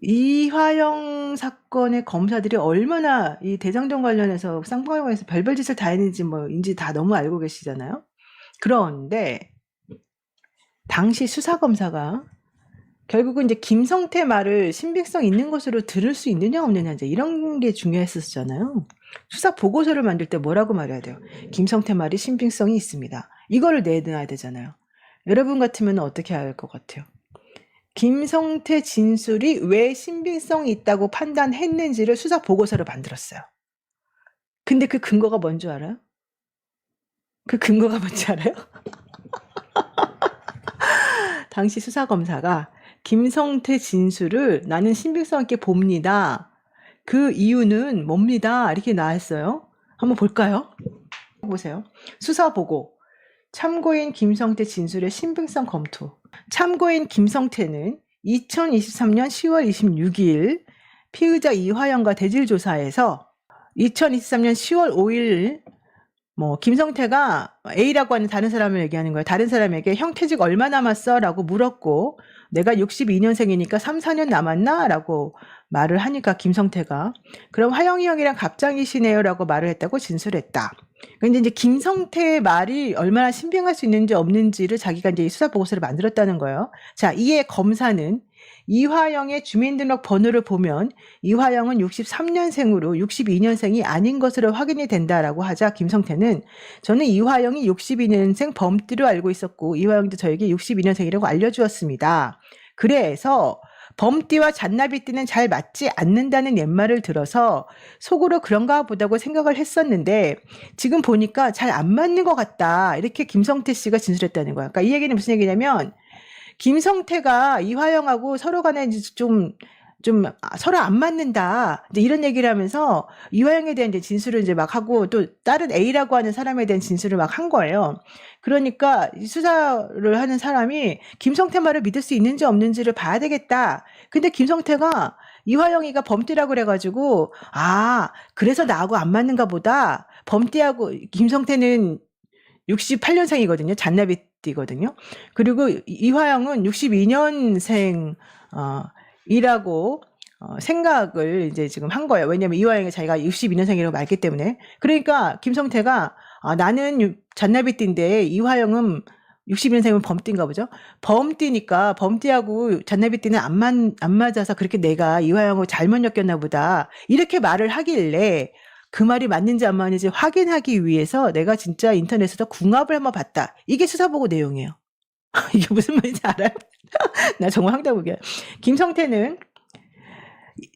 이화영 사건의 검사들이 얼마나 이 대장동 관련해서 쌍방울에서 별별 짓을 다 했는지 뭐인지 다 너무 알고 계시잖아요. 그런데 당시 수사검사가 결국은 이제 김성태 말을 신빙성 있는 것으로 들을 수 있느냐 없느냐 이제 이런 게 중요했었잖아요. 수사 보고서를 만들 때 뭐라고 말해야 돼요? 김성태 말이 신빙성이 있습니다. 이거를 내놔야 되잖아요. 여러분 같으면 어떻게 할 것 같아요? 김성태 진술이 왜 신빙성이 있다고 판단했는지를 수사 보고서를 만들었어요. 근데 그 근거가 뭔 줄 알아요? 그 근거가 뭔지 알아요? 당시 수사검사가 김성태 진술을 나는 신빙성 있게 봅니다. 그 이유는 뭡니다. 이렇게 나왔어요. 한번 볼까요? 보세요. 수사보고. 참고인 김성태 진술의 신빙성 검토. 참고인 김성태는 2023년 10월 26일 피의자 이화영과 대질조사에서 2023년 10월 5일 김성태가 A라고 하는 다른 사람을 얘기하는 거예요. 다른 사람에게 형퇴직 얼마 남았어? 라고 물었고 내가 62년생이니까 3, 4년 남았나? 라고 말을 하니까 김성태가 그럼 화영이 형이랑 갑장이시네요 라고 말을 했다고 진술했다. 근데 이제 김성태의 말이 얼마나 신빙할 수 있는지 없는지를 자기가 이제 수사 보고서를 만들었다는 거예요. 자, 이에 검사는 이화영의 주민등록 번호를 보면 이화영은 63년생으로 62년생이 아닌 것으로 확인이 된다라고 하자 김성태는 저는 이화영이 62년생 범띠로 알고 있었고 이화영도 저에게 62년생이라고 알려주었습니다. 그래서 범띠와 잔나비띠는 잘 맞지 않는다는 옛말을 들어서 속으로 그런가 보다고 생각을 했었는데 지금 보니까 잘 안 맞는 것 같다. 이렇게 김성태 씨가 진술했다는 거야. 그러니까 이 얘기는 무슨 얘기냐면 김성태가 이화영하고 서로 간에 좀 서로 안 맞는다. 이제 이런 얘기를 하면서 이화영에 대한 이제 진술을 이제 막 하고 또 다른 A라고 하는 사람에 대한 진술을 막 한 거예요. 그러니까 수사를 하는 사람이 김성태 말을 믿을 수 있는지 없는지를 봐야 되겠다. 근데 김성태가 이화영이가 범띠라고 그래가지고 그래서 나하고 안 맞는가 보다. 범띠하고 김성태는 68년생이거든요. 잔나비띠거든요. 그리고 이화영은 62년생 이라고 생각을 이제 지금 한 거예요. 왜냐면 이화영이 자기가 62년생이라고 말했기 때문에. 그러니까 김성태가 나는 잔나비띠인데 이화영은 62년생이면 범띠인가 보죠. 범띠니까 범띠하고 잔나비띠는 안 맞아서 그렇게 내가 이화영하고 잘못 엮였나 보다. 이렇게 말을 하길래 그 말이 맞는지 안 맞는지 확인하기 위해서 내가 진짜 인터넷에서 궁합을 한번 봤다. 이게 수사보고 내용이에요. 이게 무슨 말인지 알아요? 나 정말 황당하게. 김성태는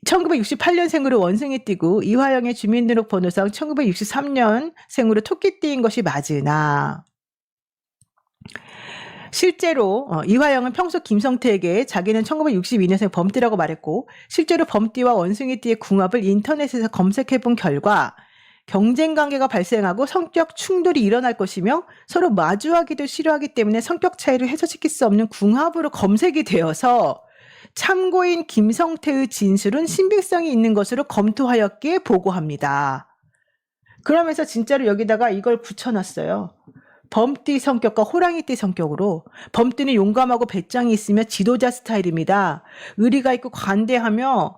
1968년생으로 원숭이 띠고 이화영의 주민등록 번호상 1963년생으로 토끼띠인 것이 맞으나 실제로 이화영은 평소 김성태에게 자기는 1962년생 범띠라고 말했고 실제로 범띠와 원숭이띠의 궁합을 인터넷에서 검색해본 결과 경쟁관계가 발생하고 성격 충돌이 일어날 것이며 서로 마주하기도 싫어하기 때문에 성격 차이를 해소시킬 수 없는 궁합으로 검색이 되어서 참고인 김성태의 진술은 신빙성이 있는 것으로 검토하였기에 보고합니다. 그러면서 진짜로 여기다가 이걸 붙여놨어요. 범띠 성격과 호랑이띠 성격으로 범띠는 용감하고 배짱이 있으며 지도자 스타일입니다. 의리가 있고 관대하며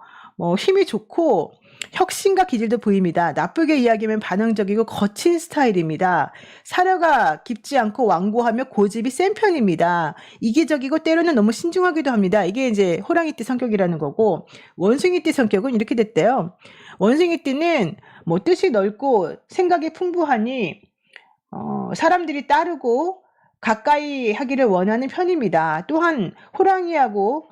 힘이 좋고 혁신과 기질도 보입니다. 나쁘게 이야기하면 반응적이고 거친 스타일입니다. 사려가 깊지 않고 완고하며 고집이 센 편입니다. 이기적이고 때로는 너무 신중하기도 합니다. 이게 이제 호랑이띠 성격이라는 거고 원숭이띠 성격은 이렇게 됐대요. 원숭이띠는 뜻이 넓고 생각이 풍부하니 사람들이 따르고 가까이 하기를 원하는 편입니다. 또한 호랑이하고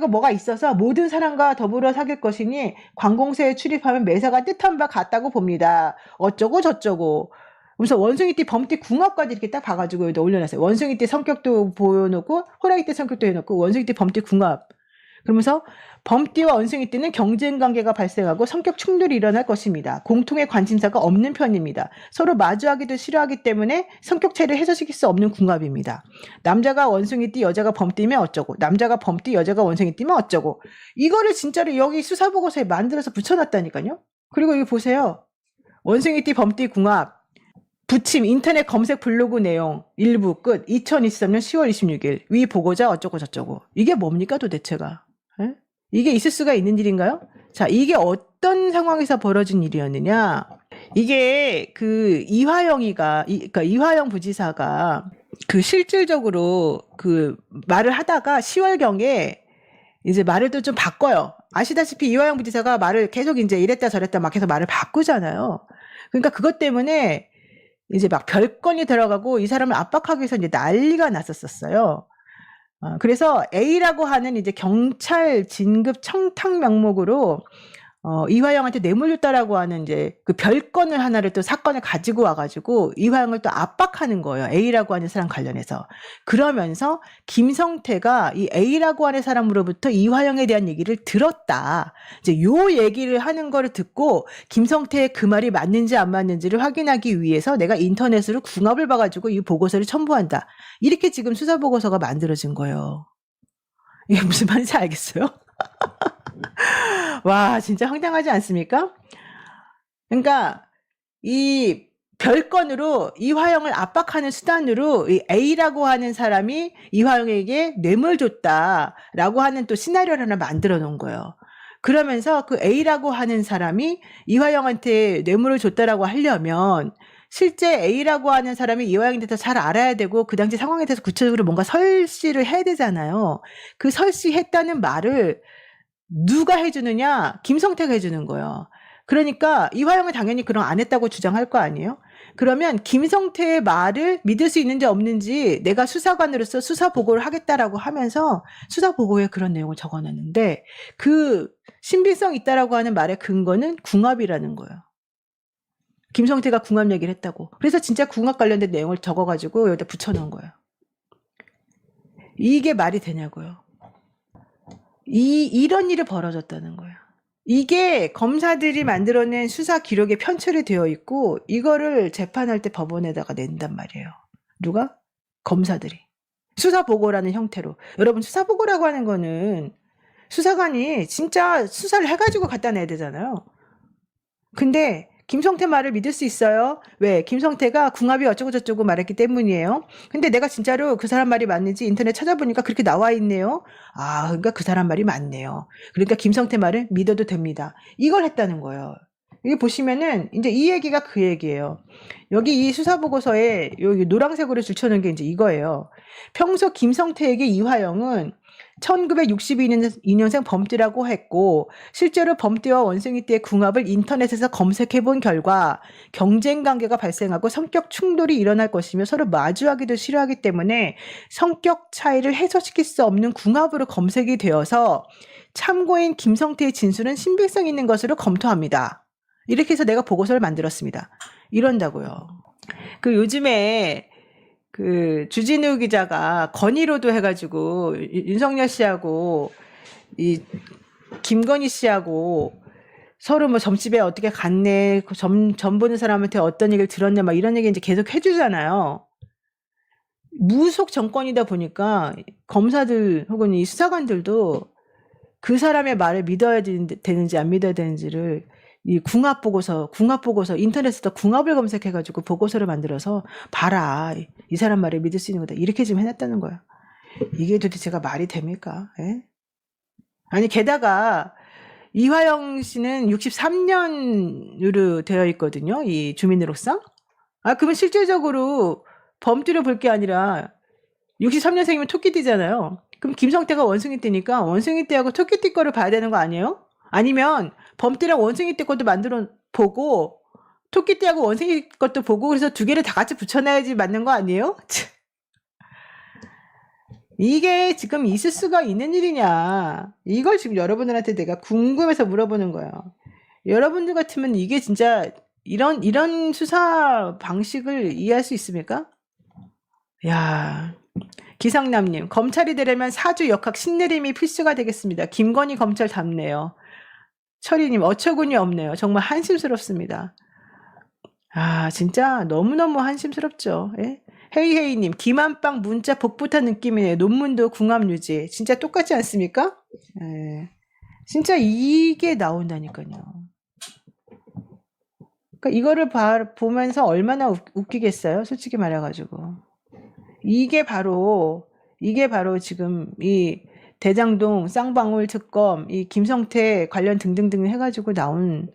뭐가 있어서 모든 사람과 더불어 사귈 것이니 관공서에 출입하면 매사가 뜻한 바 같다고 봅니다. 어쩌고 저쩌고. 그래서 원숭이띠 범띠 궁합까지 이렇게 딱 봐가지고 여기다 올려놨어요. 원숭이띠 성격도 보여놓고 호랑이띠 성격도 해놓고 원숭이띠 범띠 궁합. 그러면서 범띠와 원숭이띠는 경쟁관계가 발생하고 성격 충돌이 일어날 것입니다. 공통의 관심사가 없는 편입니다. 서로 마주하기도 싫어하기 때문에 성격 차이를 해소시킬 수 없는 궁합입니다. 남자가 원숭이띠 여자가 범띠면 어쩌고 남자가 범띠 여자가 원숭이띠면 어쩌고 이거를 진짜로 여기 수사보고서에 만들어서 붙여놨다니까요. 그리고 여기 보세요. 원숭이띠 범띠 궁합 부침 인터넷 검색 블로그 내용 일부 끝 2023년 10월 26일 위 보고자 어쩌고 저쩌고 이게 뭡니까 도대체가. 에? 이게 있을 수가 있는 일인가요? 자, 이게 어떤 상황에서 벌어진 일이었느냐? 이게 그 그러니까 이화영 부지사가 그 실질적으로 그 말을 하다가 10월경에 이제 말을 또 좀 바꿔요. 아시다시피 이화영 부지사가 말을 계속 이제 이랬다 저랬다 막 해서 말을 바꾸잖아요. 그러니까 그것 때문에 이제 막 별건이 들어가고 이 사람을 압박하기 위해서 이제 난리가 났었어요. 그래서 A라고 하는 이제 경찰 진급 청탁 명목으로 이화영한테 뇌물 줬다라고 하는 이제 그 별건을 하나를 또 사건을 가지고 와가지고 이화영을 또 압박하는 거예요. A라고 하는 사람 관련해서. 그러면서 김성태가 이 A라고 하는 사람으로부터 이화영에 대한 얘기를 들었다. 이제 요 얘기를 하는 거를 듣고 김성태의 그 말이 맞는지 안 맞는지를 확인하기 위해서 내가 인터넷으로 궁합을 봐가지고 이 보고서를 첨부한다. 이렇게 지금 수사 보고서가 만들어진 거예요. 이게 무슨 말인지 알겠어요? 와, 진짜 황당하지 않습니까? 그러니까 이 별건으로 이화영을 압박하는 수단으로 이 A라고 하는 사람이 이화영에게 뇌물 줬다라고 하는 또 시나리오를 하나 만들어 놓은 거예요. 그러면서 그 A라고 하는 사람이 이화영한테 뇌물을 줬다라고 하려면 실제 A라고 하는 사람이 이화영에 대해서 잘 알아야 되고 그 당시 상황에 대해서 구체적으로 뭔가 설시를 해야 되잖아요. 그 설시했다는 말을 누가 해주느냐? 김성태가 해주는 거예요. 그러니까 이화영은 당연히 그런 안 했다고 주장할 거 아니에요? 그러면 김성태의 말을 믿을 수 있는지 없는지 내가 수사관으로서 수사 보고를 하겠다라고 하면서 수사 보고에 그런 내용을 적어놨는데 그 신빙성 있다라고 하는 말의 근거는 궁합이라는 거예요. 김성태가 궁합 얘기를 했다고. 그래서 진짜 궁합 관련된 내용을 적어가지고 여기다 붙여놓은 거예요. 이게 말이 되냐고요. 이런 일이 벌어졌다는 거예요. 이게 검사들이 만들어낸 수사 기록에 편철이 되어 있고 이거를 재판할 때 법원에다가 낸단 말이에요. 누가? 검사들이. 수사 보고라는 형태로. 여러분 수사 보고라고 하는 거는 수사관이 진짜 수사를 해가지고 갖다 내야 되잖아요. 근데 김성태 말을 믿을 수 있어요? 왜? 김성태가 궁합이 어쩌고 저쩌고 말했기 때문이에요. 근데 내가 진짜로 그 사람 말이 맞는지 인터넷 찾아보니까 그렇게 나와 있네요. 아, 그러니까 그 사람 말이 맞네요. 그러니까 김성태 말을 믿어도 됩니다. 이걸 했다는 거예요. 여기 보시면은 이제 이 얘기가 그 얘기예요. 여기 이 수사 보고서에 여기 노란색으로 줄쳐놓은 게 이제 이거예요. 평소 김성태에게 이화영은 1962년생 범띠라고 했고 실제로 범띠와 원숭이 띠의 궁합을 인터넷에서 검색해 본 결과 경쟁 관계가 발생하고 성격 충돌이 일어날 것이며 서로 마주하기도 싫어하기 때문에 성격 차이를 해소시킬 수 없는 궁합으로 검색이 되어서 참고인 김성태의 진술은 신빙성 있는 것으로 검토합니다. 이렇게 해서 내가 보고서를 만들었습니다. 이런다고요. 그 요즘에 그 주진우 기자가 건의로도 해가지고 윤석열 씨하고 이 김건희 씨하고 서로 뭐 점집에 어떻게 갔네, 점 보는 사람한테 어떤 얘기를 들었네, 막 이런 얘기 이제 계속 해주잖아요. 무속 정권이다 보니까 검사들 혹은 이 수사관들도 그 사람의 말을 믿어야 되는지 안 믿어야 되는지를 이 궁합 보고서 인터넷에서 궁합을 검색해가지고 보고서를 만들어서 봐라, 이 사람 말을 믿을 수 있는 거다, 이렇게 지금 해놨다는 거야. 이게 도대체가 말이 됩니까? 예? 아니 게다가 이화영 씨는 63년으로 되어 있거든요, 이 주민으로서. 그러면 실질적으로 범죄를 볼 게 아니라 63년생이면 토끼띠잖아요. 그럼 김성태가 원숭이 띠니까 원숭이 띠하고 토끼띠 거를 봐야 되는 거 아니에요? 아니면 범띠랑 원숭이 띠 것도 만들어 보고 토끼띠하고 원숭이 것도 보고 그래서 두 개를 다 같이 붙여놔야지 맞는 거 아니에요? 이게 지금 있을 수가 있는 일이냐, 이걸 지금 여러분들한테 내가 궁금해서 물어보는 거예요. 여러분들 같으면 이게 진짜 이런 수사 방식을 이해할 수 있습니까? 야, 기성남님, 검찰이 되려면 사주 역학 신내림이 필수가 되겠습니다. 김건희 검찰 닮네요. 철이님, 어처구니 없네요. 정말 한심스럽습니다. 진짜 너무너무 한심스럽죠. 예? 헤이헤이님, 김한빵 문자 복붙한 느낌이네요. 논문도 궁합 유지. 진짜 똑같지 않습니까? 예. 진짜 이게 나온다니까요. 그러니까 이거를 보면서 얼마나 웃기겠어요? 솔직히 말해가지고. 이게 바로 지금 이 대장동 쌍방울 특검, 이 김성태 관련 등등등 해가지고 나온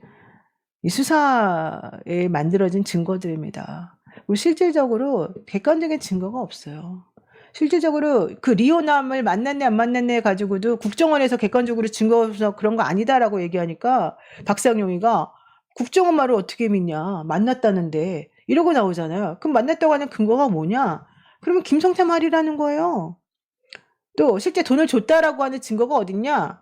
이 수사에 만들어진 증거들입니다. 그리고 실질적으로 객관적인 증거가 없어요. 실질적으로 그 리오남을 만났네 안 만났네 가지고도 국정원에서 객관적으로 증거서 그런 거 아니다라고 얘기하니까 박상용이가 국정원 말을 어떻게 믿냐, 만났다는데 이러고 나오잖아요. 그럼 만났다고 하는 근거가 뭐냐? 그러면 김성태 말이라는 거예요. 또 실제 돈을 줬다라고 하는 증거가 어딨냐?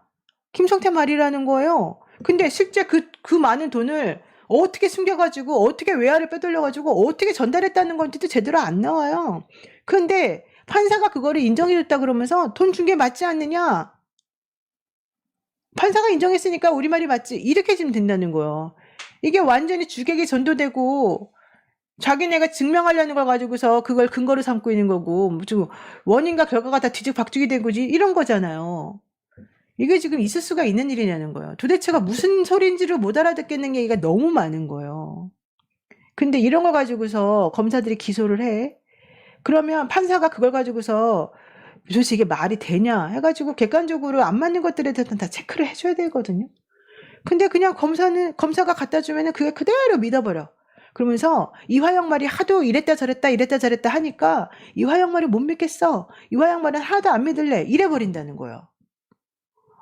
김성태 말이라는 거예요. 근데 실제 그 많은 돈을 어떻게 숨겨가지고 어떻게 외화를 빼돌려가지고 어떻게 전달했다는 건지도 제대로 안 나와요. 근데 판사가 그거를 인정해줬다 그러면서 돈 준 게 맞지 않느냐? 판사가 인정했으니까 우리 말이 맞지. 이렇게 지금 된다는 거예요. 이게 완전히 주객이 전도되고 자기네가 증명하려는 걸 가지고서 그걸 근거로 삼고 있는 거고 좀 원인과 결과가 다 뒤죽박죽이 된 거지 이런 거잖아요. 이게 지금 있을 수가 있는 일이냐는 거예요. 도대체가 무슨 소리인지를 못 알아듣겠는 얘기가 너무 많은 거예요. 근데 이런 걸 가지고서 검사들이 기소를 해. 그러면 판사가 그걸 가지고서 도대체 이게 말이 되냐 해가지고 객관적으로 안 맞는 것들에 대해서는 다 체크를 해줘야 되거든요. 근데 그냥 검사가 갖다 주면은 그게 그대로 믿어버려. 그러면서 이화영 말이 하도 이랬다 저랬다 하니까 이화영 말이 못 믿겠어. 이화영 말은 하나도 안 믿을래. 이래버린다는 거예요.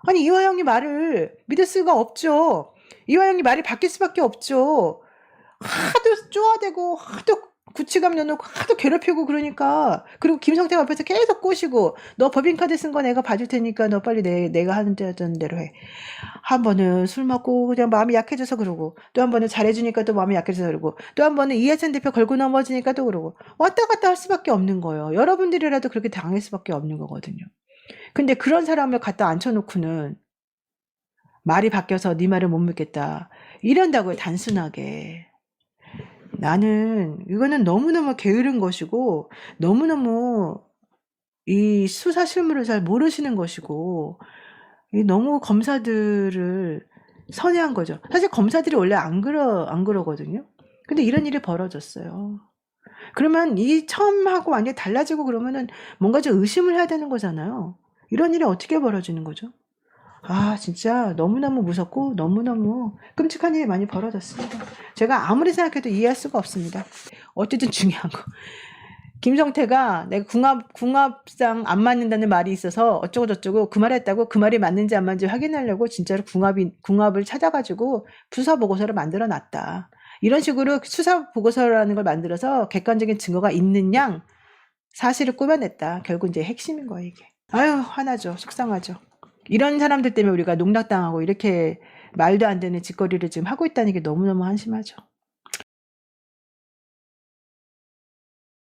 아니 이화영이 말을 믿을 수가 없죠. 이화영이 말이 바뀔 수밖에 없죠. 하도 쪼아대고 하도 구치감 넣어놓고 하도 괴롭히고 그러니까 그리고 김성태가 옆에서 계속 꼬시고 너 법인카드 쓴 거 내가 봐줄 테니까 너 빨리 내가 하는 대로 해. 한 번은 술 먹고 그냥 마음이 약해져서 그러고 또 한 번은 잘해주니까 또 마음이 약해져서 그러고 또 한 번은 이해찬 대표 걸고 넘어지니까 또 그러고 왔다 갔다 할 수밖에 없는 거예요. 여러분들이라도 그렇게 당할 수밖에 없는 거거든요. 근데 그런 사람을 갖다 앉혀놓고는 말이 바뀌어서 네 말을 못 믿겠다 이런다고요. 단순하게. 나는 이거는 너무너무 게으른 것이고 너무너무 이 수사 실무를 잘 모르시는 것이고 너무 검사들을 선회한 거죠. 사실 검사들이 원래 안 그러거든요. 근데 이런 일이 벌어졌어요. 그러면 이 처음 하고 완전히 달라지고 그러면은 뭔가 좀 의심을 해야 되는 거잖아요. 이런 일이 어떻게 벌어지는 거죠? 아 진짜 너무너무 무섭고 너무너무 끔찍한 일이 많이 벌어졌습니다. 제가 아무리 생각해도 이해할 수가 없습니다. 어쨌든 중요한 거. 김성태가 내가 궁합상 안 맞는다는 말이 있어서 어쩌고 저쩌고 그 말 했다고 그 말이 맞는지 안 맞는지 확인하려고 진짜로 궁합을 찾아가지고 수사 보고서를 만들어 놨다. 이런 식으로 수사 보고서라는 걸 만들어서 객관적인 증거가 있는 양 사실을 꾸며냈다. 결국 이제 핵심인 거예요 이게. 아유 화나죠. 속상하죠. 이런 사람들 때문에 우리가 농락당하고 이렇게 말도 안 되는 짓거리를 지금 하고 있다는 게 너무너무 한심하죠.